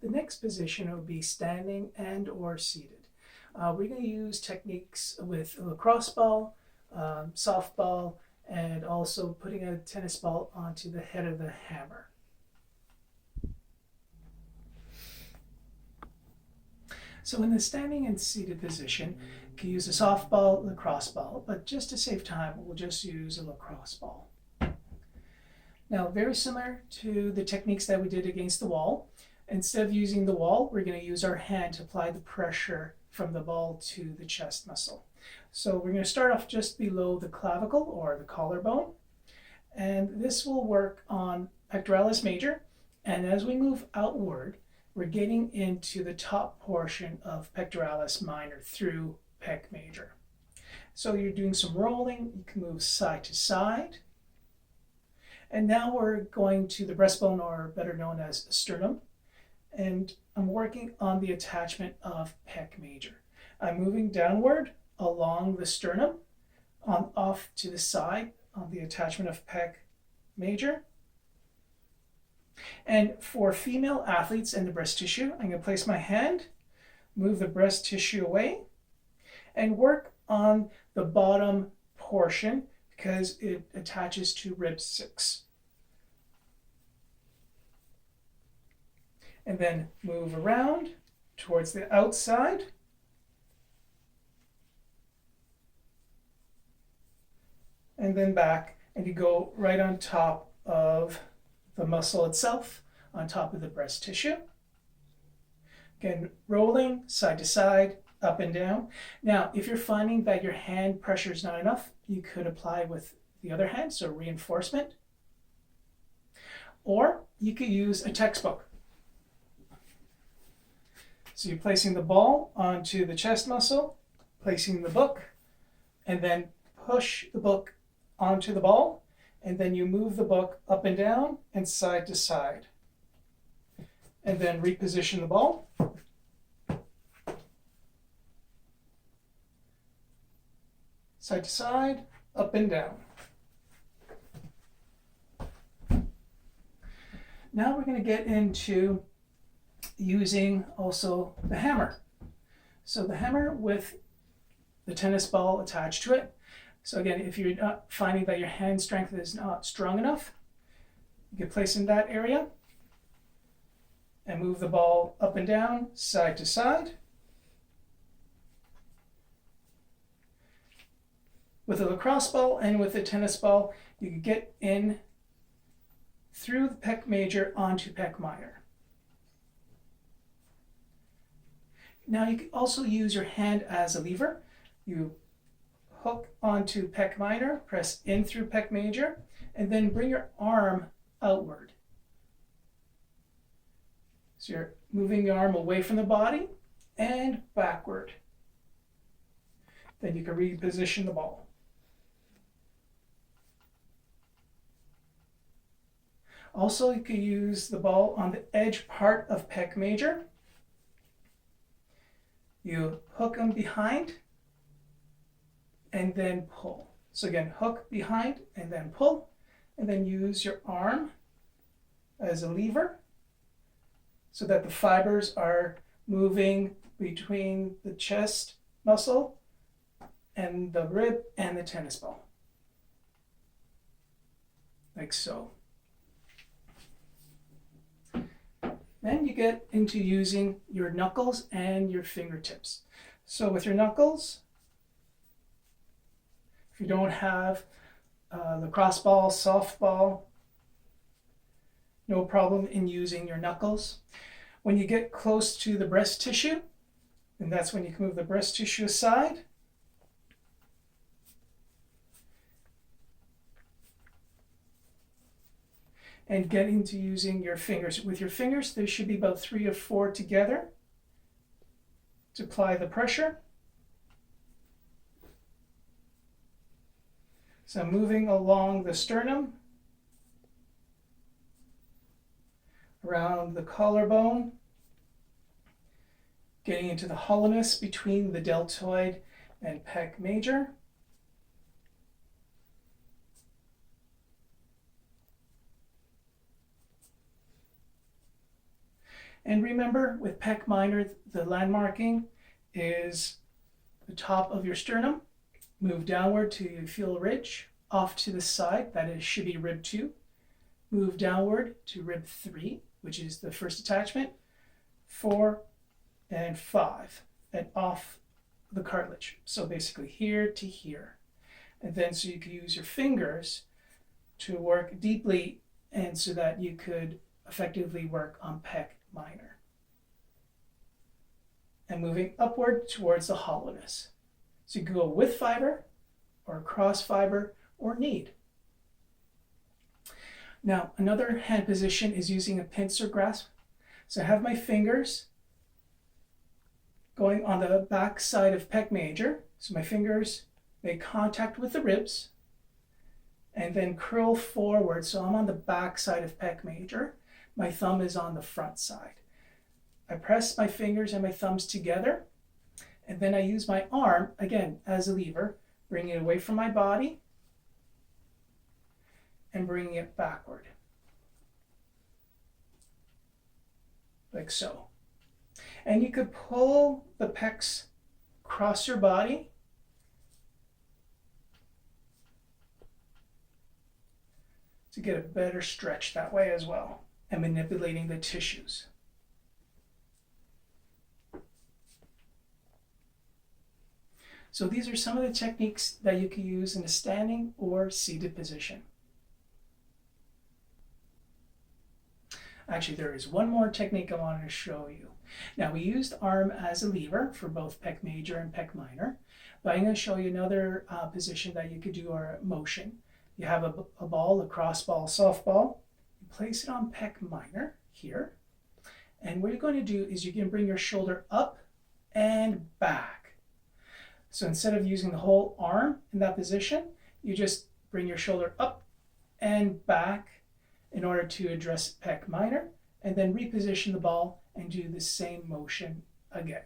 The next position would be standing and or seated. We're going to use techniques with a lacrosse ball, softball, and also putting a tennis ball onto the head of the hammer. So in the standing and seated position, you can use a softball, lacrosse ball, but just to save time, we'll just use a lacrosse ball. Now, very similar to the techniques that we did against the wall, instead of using the wall, we're going to use our hand to apply the pressure from the ball to the chest muscle. So we're going to start off just below the clavicle or the collarbone, and this will work on pectoralis major, and as we move outward, we're getting into the top portion of pectoralis minor through pec major. So you're doing some rolling, you can move side to side. And now we're going to the breastbone, or better known as sternum. And I'm working on the attachment of pec major. I'm moving downward along the sternum, off to the side on the attachment of pec major. And for female athletes in the breast tissue, I'm going to place my hand, move the breast tissue away, and work on the bottom portion because it attaches to rib 6. And then move around towards the outside. And then back, and you go right on top of the muscle itself, on top of the breast tissue. Again, rolling side to side, up and down. Now, if you're finding that your hand pressure is not enough, you could apply with the other hand, so reinforcement. Or you could use a textbook. So you're placing the ball onto the chest muscle, placing the book, and then push the book onto the ball, and then you move the book up and down and side to side. And then reposition the ball. Side to side, up and down. Now we're going to get into using also the hammer. So the hammer with the tennis ball attached to it. So again, if you're not finding that your hand strength is not strong enough, you can place in that area and move the ball up and down, side to side. With a lacrosse ball and with a tennis ball, you can get in through the pec major onto pec minor. Now you can also use your hand as a lever. You hook onto pec minor, press in through pec major, and then bring your arm outward. So you're moving the arm away from the body and backward. Then you can reposition the ball. Also, you can use the ball on the edge part of pec major. You hook them behind and then pull. So again, hook behind and then pull, and then use your arm as a lever so that the fibers are moving between the chest muscle and the rib and the tennis ball, like so. Then you get into using your knuckles and your fingertips. So with your knuckles, if you don't have lacrosse ball, softball, no problem in using your knuckles. When you get close to the breast tissue, and that's when you can move the breast tissue aside. And get into using your fingers. With your fingers, there should be about 3 or 4 together to apply the pressure. So moving along the sternum, around the collarbone, getting into the hollowness between the deltoid and pec major. And remember, with pec minor, the landmarking is the top of your sternum. Move downward till you feel a ridge. Off to the side, that is, should be rib 2. Move downward to rib 3, which is the first attachment. 4 and 5, and off the cartilage. So basically here to here. And then so you can use your fingers to work deeply, and so that you could effectively work on pec minor. And moving upward towards the hollowness. So you can go with fiber, or cross fiber, or kneed. Now, another hand position is using a pincer grasp. So I have my fingers going on the back side of pec major. So my fingers make contact with the ribs and then curl forward. So I'm on the back side of pec major. My thumb is on the front side. I press my fingers and my thumbs together, and then I use my arm, again, as a lever, bringing it away from my body and bringing it backward, like so. And you could pull the pecs across your body to get a better stretch that way as well, and manipulating the tissues. So these are some of the techniques that you can use in a standing or seated position. Actually, there is one more technique I wanted to show you. Now, we used arm as a lever for both pec major and pec minor, but I'm going to show you another position that you could do, or motion. You have a ball, a cross ball, softball. You place it on pec minor here, and what you're going to do is you can bring your shoulder up and back. So instead of using the whole arm in that position, you just bring your shoulder up and back in order to address pec minor, and then reposition the ball and do the same motion again.